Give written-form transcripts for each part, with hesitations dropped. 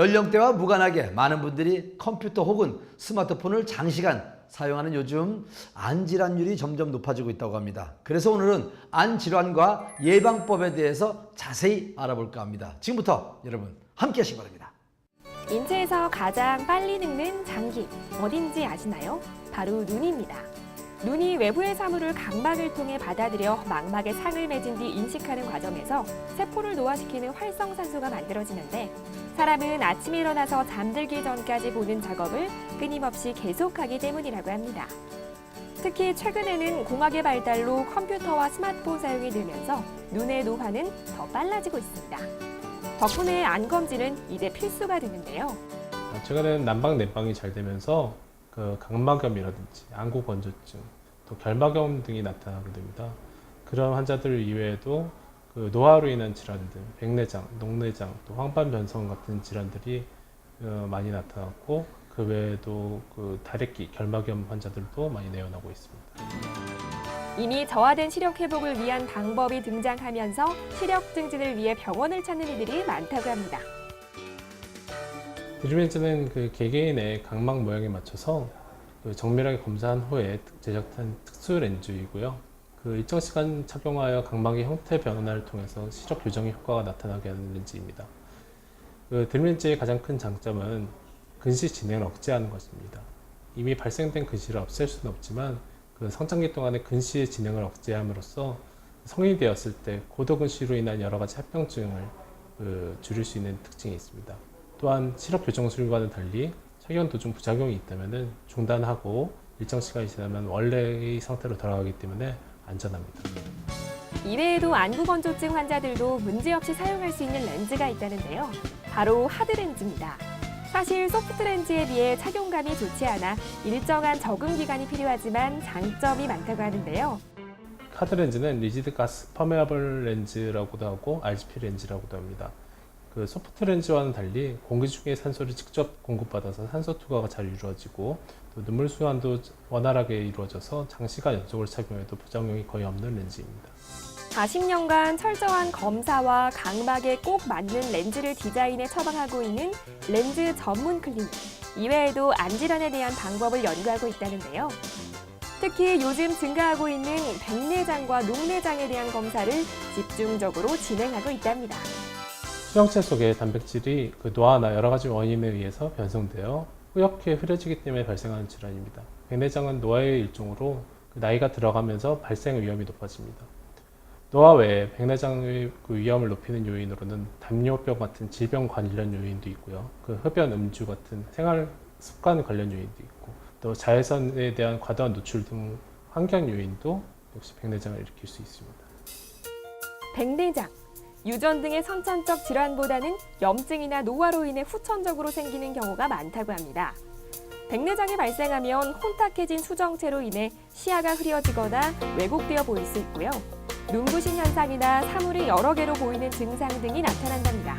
연령대와 무관하게 많은 분들이 컴퓨터 혹은 스마트폰을 장시간 사용하는 요즘 안 질환율이 점점 높아지고 있다고 합니다. 그래서 오늘은 안 질환과 예방법에 대해서 자세히 알아볼까 합니다. 지금부터 여러분 함께 하시기 바랍니다. 인체에서 가장 빨리 늙는 장기, 어딘지 아시나요? 바로 눈입니다. 눈이 외부의 사물을 각막을 통해 받아들여 망막에 상을 맺은 뒤 인식하는 과정에서 세포를 노화시키는 활성산소가 만들어지는데, 사람은 아침에 일어나서 잠들기 전까지 보는 작업을 끊임없이 계속하기 때문이라고 합니다. 특히 최근에는 공학의 발달로 컴퓨터와 스마트폰 사용이 늘면서 눈의 노화는 더 빨라지고 있습니다. 덕분에 안 검진은 이제 필수가 되는데요. 최근에는 난방 내방이 잘 되면서 각막염이라든지 안구 건조증, 또 결막염 등이 나타나게 됩니다. 그런 환자들 이외에도 노화로 인한 질환들, 백내장, 녹내장, 또 황반변성 같은 질환들이 많이 나타났고, 그 외에도 다래끼, 결막염 환자들도 많이 내원하고 있습니다. 이미 저하된 시력 회복을 위한 방법이 등장하면서 시력 증진을 위해 병원을 찾는 이들이 많다고 합니다. 요즘 현재는 개개인의 각막 모양에 맞춰서 정밀하게 검사한 후에 제작한 특수 렌즈이고요. 일정 시간 착용하여 각막의 형태 변화를 통해서 시력 교정의 효과가 나타나게 하는 렌즈입니다. 드림렌즈의 가장 큰 장점은 근시 진행을 억제하는 것입니다. 이미 발생된 근시를 없앨 수는 없지만 성장기 동안의 근시의 진행을 억제함으로써 성인이 되었을 때 고도근시로 인한 여러 가지 합병증을 줄일 수 있는 특징이 있습니다. 또한 시력 교정술과는 달리 착용 도중 부작용이 있다면 중단하고 일정 시간이 지나면 원래의 상태로 돌아가기 때문에 안전합니다. 이외에도 안구 건조증 환자들도 문제없이 사용할 수 있는 렌즈가 있다는데요. 바로 하드렌즈입니다. 사실 소프트렌즈에 비해 착용감이 좋지 않아 일정한 적응 기간이 필요하지만 장점이 많다고 하는데요. 하드렌즈는 리지드 가스 퍼메어블 렌즈라고도 하고 RGP 렌즈라고도 합니다. 소프트 렌즈와는 달리 공기 중에 산소를 직접 공급받아서 산소 투과가 잘 이루어지고, 또 눈물 순환도 원활하게 이루어져서 장시간 연속으로 착용해도 부작용이 거의 없는 렌즈입니다. 40년간 철저한 검사와 각막에 꼭 맞는 렌즈를 디자인해 처방하고 있는 렌즈 전문 클리닉. 이외에도 안 질환에 대한 방법을 연구하고 있다는데요. 특히 요즘 증가하고 있는 백내장과 녹내장에 대한 검사를 집중적으로 진행하고 있답니다. 수정체 속의 단백질이 노화나 여러 가지 원인에 의해서 변성되어 뿌옇게 흐려지기 때문에 발생하는 질환입니다. 백내장은 노화의 일종으로 나이가 들어가면서 발생 위험이 높아집니다. 노화 외에 백내장의 위험을 높이는 요인으로는 당뇨병 같은 질병 관련 요인도 있고요. 흡연, 음주 같은 생활 습관 관련 요인도 있고, 또 자외선에 대한 과도한 노출 등 환경 요인도 역시 백내장을 일으킬 수 있습니다. 백내장. 유전 등의 선천적 질환보다는 염증이나 노화로 인해 후천적으로 생기는 경우가 많다고 합니다. 백내장이 발생하면 혼탁해진 수정체로 인해 시야가 흐려지거나 왜곡되어 보일 수 있고요. 눈부신 현상이나 사물이 여러 개로 보이는 증상 등이 나타난답니다.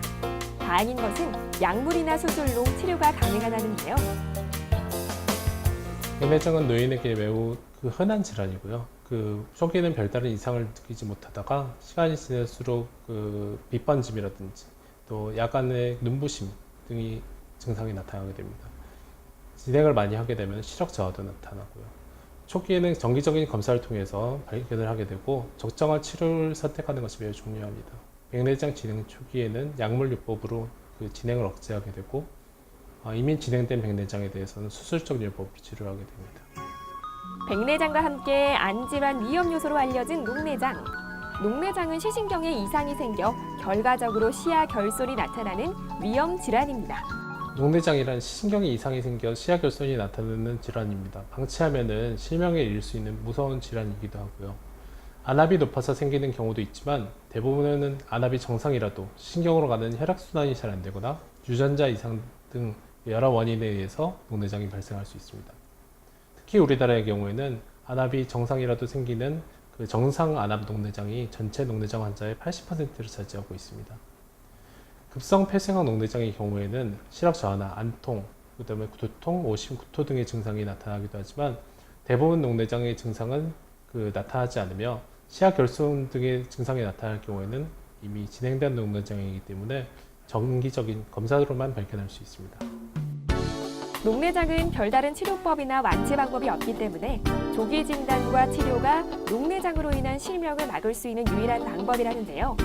다행인 것은 약물이나 수술로 치료가 가능하다는데요. 백내장은 노인에게 매우 흔한 질환이고요. 초기에는 별다른 이상을 느끼지 못하다가 시간이 지날수록 빛번짐이라든지 또 야간에 눈부심 등이 증상이 나타나게 됩니다. 진행을 많이 하게 되면 시력 저하도 나타나고요. 초기에는 정기적인 검사를 통해서 발견을 하게 되고 적정한 치료를 선택하는 것이 매우 중요합니다. 백내장 진행 초기에는 약물요법으로 진행을 억제하게 되고, 이미 진행된 백내장에 대해서는 수술적 요법으로 치료를 하게 됩니다. 백내장과 함께 안질환 위험 요소로 알려진 녹내장. 녹내장은 시신경에 이상이 생겨 결과적으로 시야 결손이 나타나는 위험 질환입니다. 녹내장이란 시신경에 이상이 생겨 시야 결손이 나타나는 질환입니다. 방치하면 실명에 이를 수 있는 무서운 질환이기도 하고요. 안압이 높아서 생기는 경우도 있지만 대부분은 안압이 정상이라도 시신경으로 가는 혈액순환이 잘 안 되거나 유전자 이상 등 여러 원인에 의해서 녹내장이 발생할 수 있습니다. 특히 우리나라의 경우에는 안압이 정상이라도 생기는 정상 안압 녹내장이 전체 녹내장 환자의 80%를 차지하고 있습니다. 급성 폐쇄성 녹내장의 경우에는 시력 저하나 안통, 그다음에 두통, 오심, 구토 등의 증상이 나타나기도 하지만 대부분 녹내장의 증상은 나타나지 않으며 시야 결손 등의 증상이 나타날 경우에는 이미 진행된 녹내장이기 때문에 정기적인 검사로만 발견할 수 있습니다. 녹내장은 별다른 치료법이나 완치 방법이 없기 때문에 조기 진단과 치료가 녹내장으로 인한 실명을 막을 수 있는 유일한 방법이라는데요.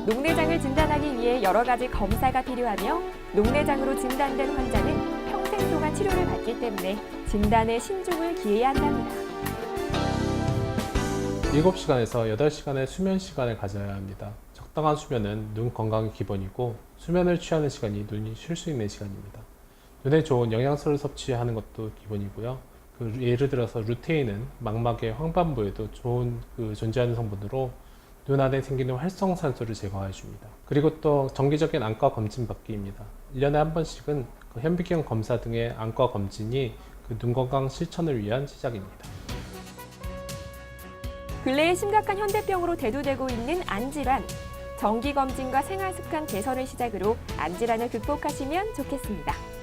녹내장을 진단하기 위해 여러 가지 검사가 필요하며 녹내장으로 진단된 환자는 평생 동안 치료를 받기 때문에 진단에 신중을 기해야 한답니다. 7시간에서 8시간의 수면 시간을 가져야 합니다. 적당한 수면은 눈 건강의 기본이고 수면을 취하는 시간이 눈이 쉴 수 있는 시간입니다. 눈에 좋은 영양소를 섭취하는 것도 기본이고요. 예를 들어서 루테인은 망막의 황반부에도 좋은 존재하는 성분으로 눈 안에 생기는 활성산소를 제거해 줍니다. 그리고 또 정기적인 안과 검진 받기입니다. 1년에 한 번씩은 현미경 검사 등의 안과 검진이 눈 건강 실천을 위한 시작입니다. 근래에 심각한 현대병으로 대두되고 있는 안질환. 정기검진과 생활습관 개선을 시작으로 안질환을 극복하시면 좋겠습니다.